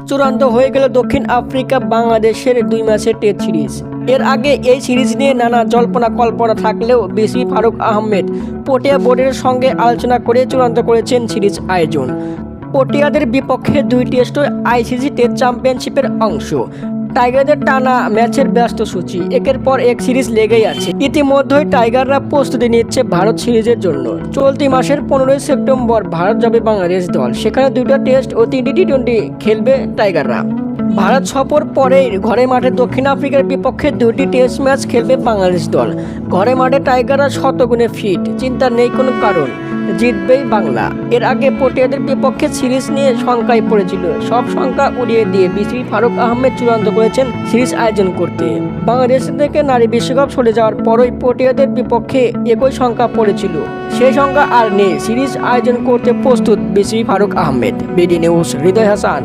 চূড়ান্ত হয়ে গেল দক্ষিণ আফ্রিকা বাংলাদেশের 2 ম্যাচের টেস্ট সিরিজ। এর আগে এই সিরিজ নিয়ে নানা জল্পনা কল্পনা থাকলেও বিসিবি ফারুক আহমেদ পটিয়া বোর্ডের সঙ্গে আলোচনা করে চূড়ান্ত করেছেন সিরিজ আয়োজন। পটিয়াদের বিপক্ষে 2 টেস্ট আইসিসি টেস্ট চ্যাম্পিয়নশিপের অংশ। টাইগারদের টানা ম্যাচের ব্যস্ত সূচি, একের পর এক সিরিজ লেগেই আছে। ইতিমধ্যেই টাইগাররা প্রস্তুতি নিচ্ছে ভারত সিরিজের জন্য। চলতি মাসের 15 সেপ্টেম্বর ভারত যাবে বাংলাদেশ দল, সেখানে 2টা টেস্ট ও 3টি টি-20 খেলবে টাইগাররা। ভারত সফর পরেই ঘরে মাঠে দক্ষিণ আফ্রিকার বিপক্ষে 2টি টেস্ট ম্যাচ খেলবে বাংলাদেশ দল। ঘরে মাঠে টাইগাররা শতগুণে ফিট, চিন্তার নেই কোনো কারণ, জিতবেই বাংলা। এর আগে পটিয়াদের বিপক্ষে সিরিজ নিয়ে শঙ্কায় পড়েছিল, সব শঙ্কা উড়িয়ে দিয়ে বিসিবি ফারুক আহমেদ চূড়ান্ত করেছেন সিরিজ আয়োজন করতে। বাংলাদেশ থেকে নারী বিশ্বকাপ সরে যাওয়ার পরই পটিয়াদের বিপক্ষে একই শঙ্কা পড়েছিল, সেই শঙ্কা আর নেই। সিরিজ আয়োজন করতে প্রস্তুত BCB Faruque Ahmed. BD news, Hridoy Hasan.